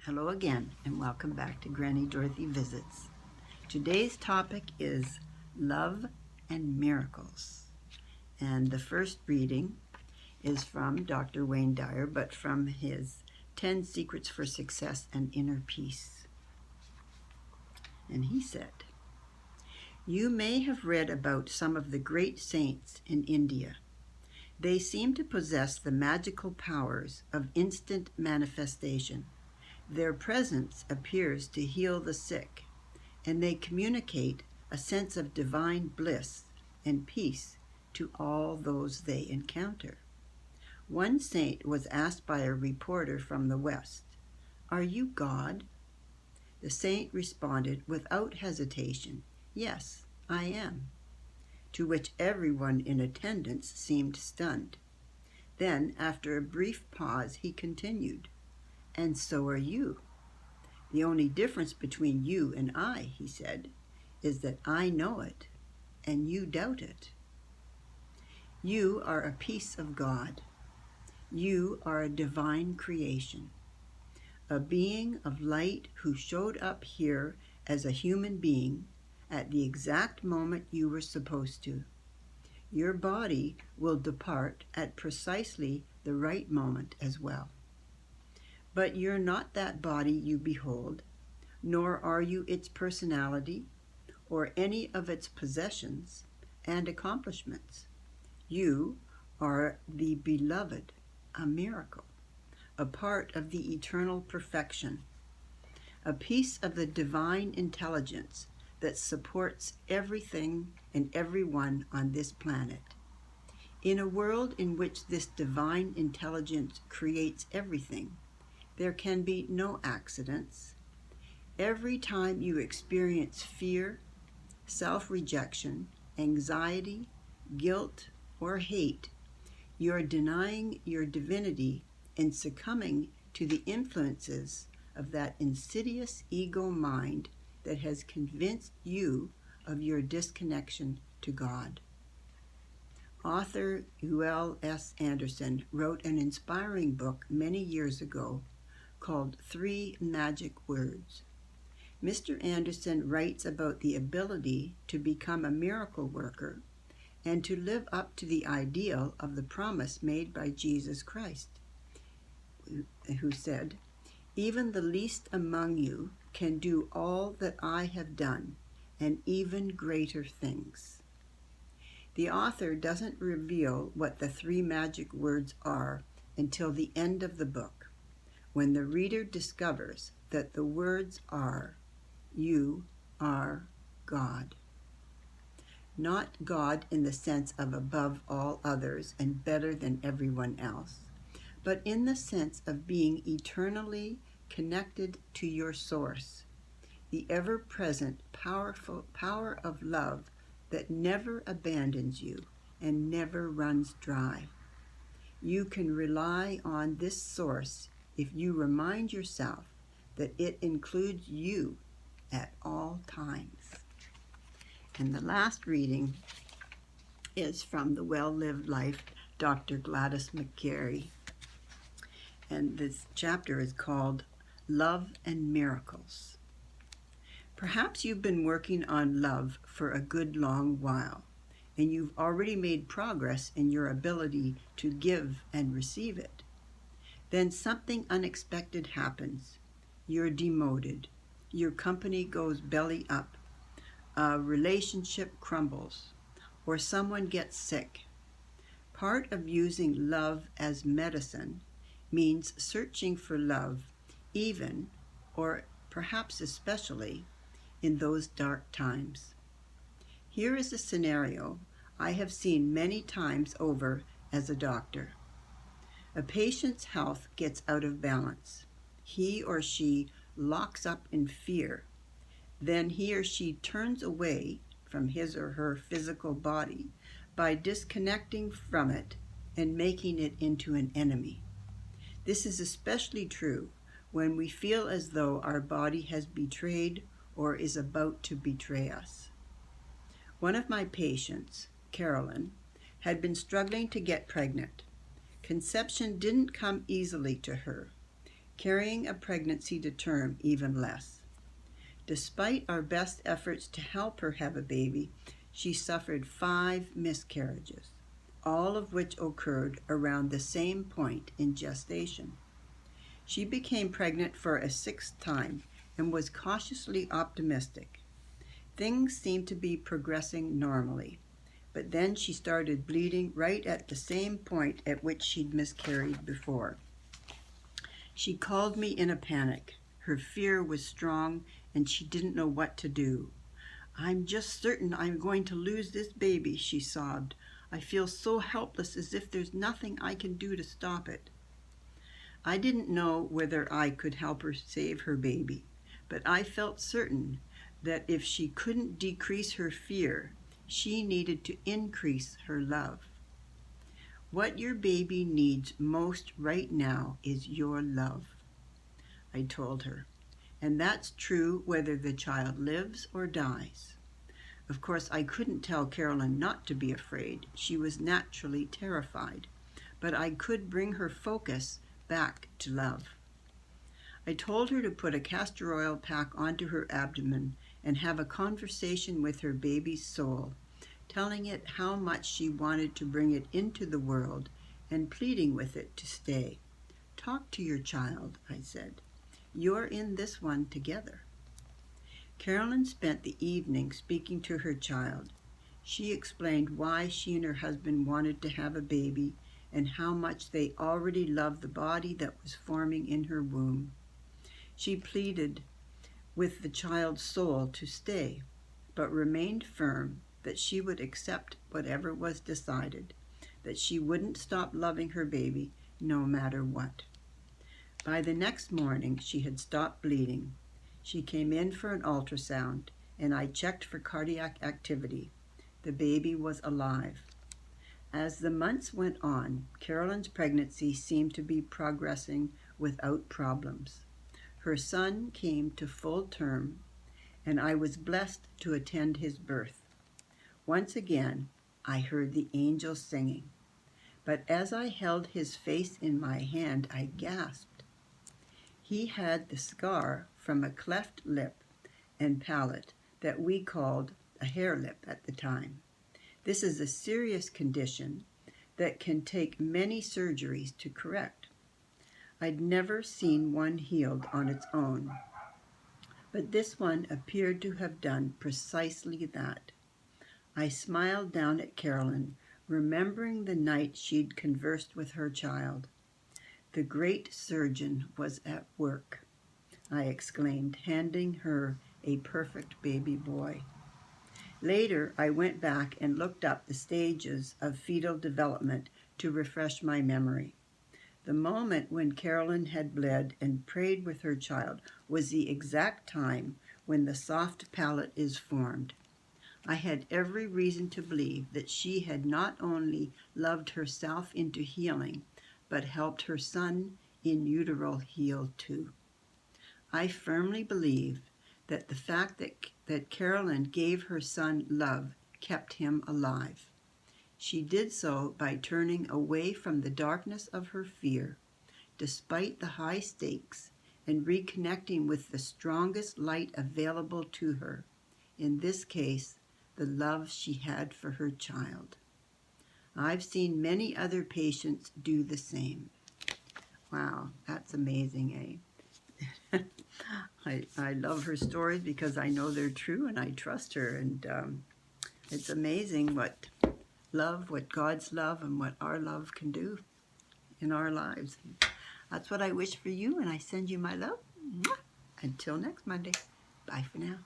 Hello again, and welcome back to Granny Dorothy Visits. Today's topic is love and miracles. And the first reading is from Dr. Wayne Dyer, but from his 10 Secrets for Success and Inner Peace. And he said, "You may have read about some of the great saints in India. They seem to possess the magical powers of instant manifestation. Their presence appears to heal the sick, and they communicate a sense of divine bliss and peace to all those they encounter. One saint was asked by a reporter from the West, 'Are you God?' The saint responded without hesitation, 'Yes, I am,' to which everyone in attendance seemed stunned. Then, after a brief pause, he continued, 'And so are you. The only difference between you and I,' he said, 'is that I know it and you doubt it. You are a piece of God. You are a divine creation, a being of light who showed up here as a human being at the exact moment you were supposed to. Your body will depart at precisely the right moment as well. But you're not that body you behold, nor are you its personality or any of its possessions and accomplishments. You are the beloved, a miracle, a part of the eternal perfection, a piece of the divine intelligence that supports everything and everyone on this planet. In a world in which this divine intelligence creates everything, there can be no accidents. Every time you experience fear, self-rejection, anxiety, guilt, or hate, you're denying your divinity and succumbing to the influences of that insidious ego mind that has convinced you of your disconnection to God." Author Euel S. Anderson wrote an inspiring book many years ago called 3 Magic Words. Mr. Anderson writes about the ability to become a miracle worker and to live up to the ideal of the promise made by Jesus Christ, who said, "Even the least among you can do all that I have done, and even greater things." The author doesn't reveal what the 3 magic words are until the end of the book, when the reader discovers that the words are, "You are God." Not God in the sense of above all others and better than everyone else, but in the sense of being eternally connected to your source, the ever-present powerful power of love that never abandons you and never runs dry. You can rely on this source if you remind yourself that it includes you at all times. And the last reading is from The Well-Lived Life, Dr. Gladys McGarey. And this chapter is called Love and Miracles. Perhaps you've been working on love for a good long while, and you've already made progress in your ability to give and receive it. Then something unexpected happens. You're demoted. Your company goes belly up. A relationship crumbles, or someone gets sick. Part of using love as medicine means searching for love, even, or perhaps especially, in those dark times. Here is a scenario I have seen many times over as a doctor. A patient's health gets out of balance. He or she locks up in fear. Then he or she turns away from his or her physical body by disconnecting from it and making it into an enemy. This is especially true when we feel as though our body has betrayed or is about to betray us. One of my patients, Carolyn, had been struggling to get pregnant. Conception didn't come easily to her. carrying a pregnancy to term even less. Despite our best efforts to help her have a baby, she suffered 5 miscarriages, all of which occurred around the same point in gestation. She became pregnant for a 6th time and was cautiously optimistic. Things seemed to be progressing normally, but then she started bleeding right at the same point at which she'd miscarried before. She called me in a panic. Her fear was strong and she didn't know what to do. "I'm just certain I'm going to lose this baby," she sobbed. "I feel so helpless, as if there's nothing I can do to stop it." I didn't know whether I could help her save her baby, but I felt certain that if she couldn't decrease her fear, she needed to increase her love. "What your baby needs most right now is your love," I told her. "And that's true whether the child lives or dies." Of course, I couldn't tell Carolyn not to be afraid. She was naturally terrified. But I could bring her focus back to love. I told her to put a castor oil pack onto her abdomen and have a conversation with her baby's soul, telling it how much she wanted to bring it into the world and pleading with it to stay. "Talk to your child," I said. "You're in this one together." Carolyn spent the evening speaking to her child. She explained why she and her husband wanted to have a baby and how much they already loved the body that was forming in her womb. She pleaded with the child's soul to stay, but remained firm that she would accept whatever was decided, that she wouldn't stop loving her baby no matter what. By the next morning, she had stopped bleeding. She came in for an ultrasound, and I checked for cardiac activity. The baby was alive. As the months went on, Carolyn's pregnancy seemed to be progressing without problems. Her son came to full term, and I was blessed to attend his birth. Once again, I heard the angels singing, but as I held his face in my hand, I gasped. He had the scar from a cleft lip and palate that we called a hair lip at the time. This is a serious condition that can take many surgeries to correct. I'd never seen one healed on its own, but this one appeared to have done precisely that. I smiled down at Carolyn, remembering the night she'd conversed with her child. "The great surgeon was at work," I exclaimed, handing her a perfect baby boy. Later, I went back and looked up the stages of fetal development to refresh my memory. The moment when Carolyn had bled and prayed with her child was the exact time when the soft palate is formed. I had every reason to believe that she had not only loved herself into healing, but helped her son in utero heal too. I firmly believe that the fact that Carolyn gave her son love kept him alive. She did so by turning away from the darkness of her fear, despite the high stakes, and reconnecting with the strongest light available to her, in this case, the love she had for her child. I've seen many other patients do the same. Wow, that's amazing, eh? I love her stories because I know they're true and I trust her. And it's amazing what God's love and what our love can do in our lives. That's what I wish for you, and I send you my love. Until next Monday. Bye for now.